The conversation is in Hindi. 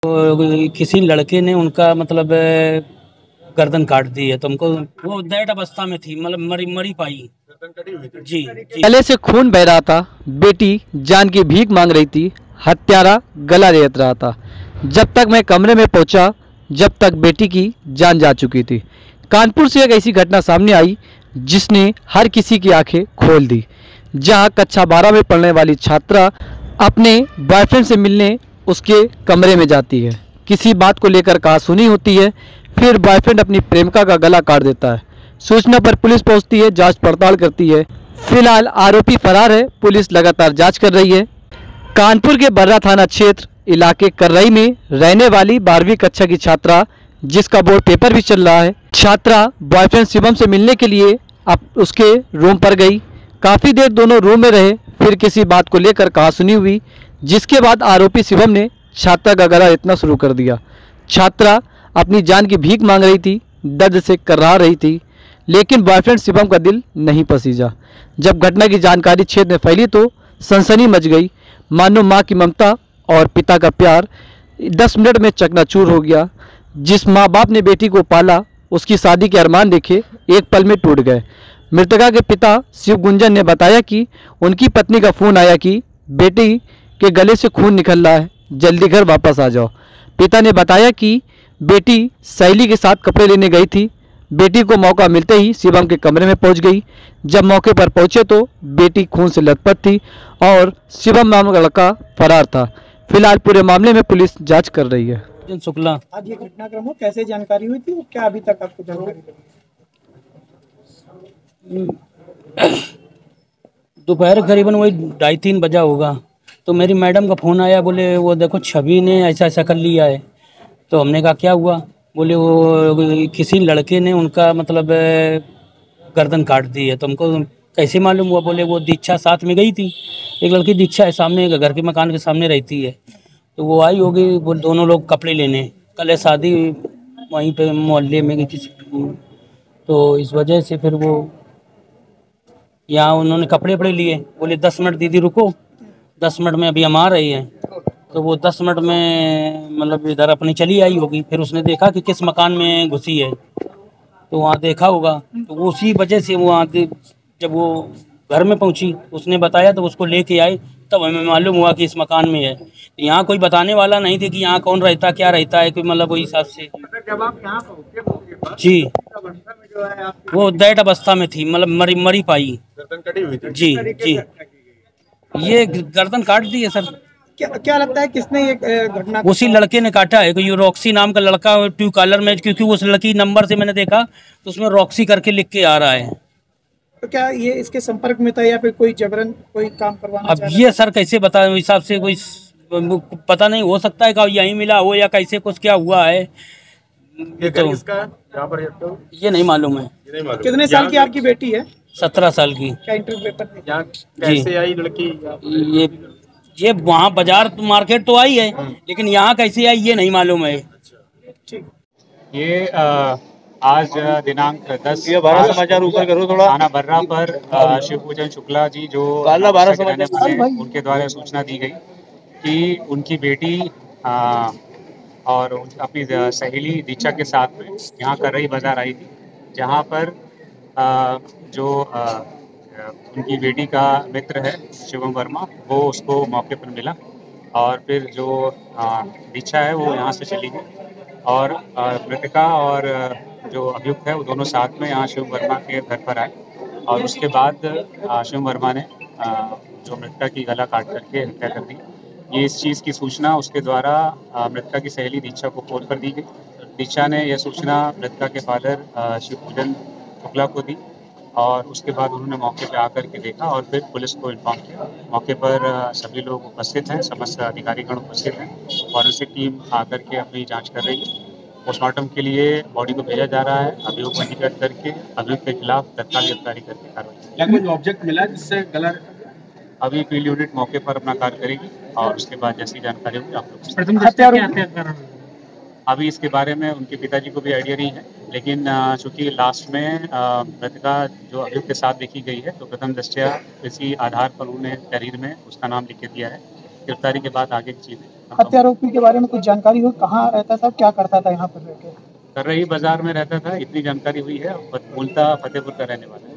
तो किसी लड़के ने उनका मतलब गर्दन काट दी है, तो हमको वो डेड अवस्था में थी, मतलब मरी मरी पाई, गर्दन कटी हुई थी। जी जी। गले से खून बह रहा था, बेटी जान की भीख मांग रही थी, हत्यारा गला रेत रहा था। जब तक मैं कमरे में पहुंचा, जब तक बेटी की जान जा चुकी थी। कानपुर से एक ऐसी घटना सामने आई जिसने हर किसी की आंखें खोल दी। जहां कक्षा 12 में पढ़ने वाली छात्रा अपने बॉयफ्रेंड से मिलने उसके कमरे में जाती है। किसी बात को लेकर कहासुनी होती है, फिर बॉयफ्रेंड अपनी प्रेमिका का गला काट देता है। सूचना पर पुलिस पहुंचती है, जांच पड़ताल करती है। फिलहाल आरोपी फरार है, पुलिस लगातार जांच कर रही है। कानपुर के बर्रा थाना क्षेत्र इलाके कर्रई में रहने वाली 12वीं कक्षा की छात्रा, जिसका बोर्ड पेपर भी चल रहा है, छात्रा बॉयफ्रेंड शिवम से मिलने के लिए अब उसके रूम पर गई। काफ़ी देर दोनों रूम में रहे, फिर किसी बात को लेकर कहासुनी हुई, जिसके बाद आरोपी शिवम ने छात्रा का गला रेतना शुरू कर दिया। छात्रा अपनी जान की भीख मांग रही थी, दर्द से कर्रा रही थी, लेकिन बॉयफ्रेंड शिवम का दिल नहीं पसीजा। जब घटना की जानकारी क्षेत्र में फैली तो सनसनी मच गई। मानो माँ की ममता और पिता का प्यार 10 मिनट में चकनाचूर हो गया। जिस माँ बाप ने बेटी को पाला, उसकी शादी के अरमान देखे एक पल में टूट गए। मृतका के पिता शिव गुंजन ने बताया कि उनकी पत्नी का फ़ोन आया कि बेटी के गले से खून निकल रहा है, जल्दी घर वापस आ जाओ। पिता ने बताया कि बेटी सहेली के साथ कपड़े लेने गई थी। बेटी को मौका मिलते ही शिवम के कमरे में पहुंच गई। जब मौके पर पहुंचे तो बेटी खून से लथपथ थी और शिवम नाम का लड़का फरार था। फिलहाल पूरे मामले में पुलिस जांच कर रही है। शुक्ला, आज ये घटनाक्रम हो कैसे जानकारी हुई थी और क्या अभी तक आपको जानकारी मिली? दोपहर करीबन वही 2:30-3 बजा होगा, तो मेरी मैडम का फ़ोन आया, बोले वो देखो छवि ने ऐसा ऐसा कर लिया है। तो हमने कहा क्या हुआ? बोले वो किसी लड़के ने उनका मतलब गर्दन काट दी है। तो हमको कैसे मालूम हुआ? बोले वो दीक्षा साथ में गई थी, एक लड़की दीक्षा है, सामने घर के मकान के सामने रहती है, तो वो आई होगी। वो दोनों लोग कपड़े लेने, कल है शादी वहीं पे मोहल्ले में किसी, तो इस वजह से फिर वो यहाँ उन्होंने कपड़े वपड़े लिए। बोले 10 मिनट दीदी रुको, 10 मिनट में अभी हम आ रहे हैं। तो वो 10 मिनट में मतलब इधर अपनी चली आई होगी। फिर उसने देखा कि किस मकान में घुसी है, तो वहाँ देखा होगा। तो वो उसी वजह से वो वहाँ जब वो घर में पहुँची, उसने बताया तो उसको लेके आए, तब हमें मालूम हुआ कि इस मकान में है। यहाँ कोई बताने वाला नहीं थे कि यहाँ कौन रहता क्या रहता है, कोई मतलब वही हिसाब से। जब आप यहाँ पहुंचे जी, जो है आप वो डेड अवस्था में थी, मतलब मरी पाई, गर्दन कटी हुई थी। जी जी। ये गर्दन काट दी है सर। क्या लगता है किसने ये घटना? उसी लड़के ने काटा है, कोई रॉक्सी नाम का लड़का, ट्रू कॉलर में, क्योंकि उस लड़की नंबर से मैंने देखा तो उसमें रॉक्सी करके लिख के आ रहा है। तो क्या ये इसके संपर्क में था या फिर कोई जबरन कोई काम करवाना अब ये सर कैसे बता, हिसाब से कोई पता नहीं, हो सकता है कि यहीं मिला हो या कैसे कुछ क्या हुआ है, ये घर किसका है? यहाँ पर ये नहीं मालूम है। ये नहीं मालूम। कितने साल की आपकी बेटी है? 17 साल की। क्या इंटर पेपर यहाँ कैसे आई लड़की? ये वहाँ बाजार मार्केट तो आई है, लेकिन यहाँ कैसे आई ये नहीं मालूम है। ठीक। ये आज दिनांक 10 ये 12 समाचार ऊपर करो थोड़ा। थाना बर्रा पर शिव पूजन शुक्ला जी जो 12 समाचार उनके द्वारा सूचना दी गई कि उनकी बेटी और अपनी सहेली दीक्षा के साथ में यहाँ कर्रई बाजार आई थी, जहाँ पर जो उनकी बेटी का मित्र है शिवम वर्मा, वो उसको मौके पर मिला और फिर जो दीक्षा है वो यहाँ से चली गई और मृतका और जो अभियुक्त है वो दोनों साथ में यहाँ शिव वर्मा के घर पर आए और उसके बाद शिव वर्मा ने जो मृतका की गला काट करके हत्या कर दी। ये इस चीज़ की सूचना उसके द्वारा मृतका की सहेली दीक्षा को फ़ोन पर दी गई। दीक्षा ने यह सूचना मृतका के फादर शिव पूजन शुक्ला को दी और उसके बाद उन्होंने मौके पर आकर के देखा और फिर पुलिस को इन्फॉर्म किया। मौके पर सभी लोग उपस्थित हैं, समस्त अधिकारीगण उपस्थित हैं, फॉरेंसिक टीम आकर के अपनी जांच कर रही है। पोस्टमार्टम के लिए बॉडी को भेजा जा रहा है। अभियोग पंजीकृत करके अभियुक्त के खिलाफ तत्काल गिरफ्तारी करके कार्रवाई। क्या कुछ ऑब्जेक्ट मिला जिससे गला? अभी फील्ड यूनिट मौके पर अपना कार्य करेगी और उसके बाद जैसी जानकारी होगी आप लोग। प्रथम हत्या कर अभी इसके बारे में उनके पिताजी को भी आइडिया नहीं है, लेकिन चूंकि लास्ट में मृतका जो अभियुक्त के साथ देखी गई है तो प्रथम दृष्टया इसी आधार पर उन्होंने तहरीर में उसका नाम लिख के दिया है। गिरफ्तारी के बाद आगे की चीज़ें हत्यारोपी के बारे में कुछ जानकारी हो, कहाँ रहता था, क्या करता था यहाँ पर रहकर? कर रही बाजार में रहता था, इतनी जानकारी हुई है। मूलतः फतेहपुर का रहने वाला है।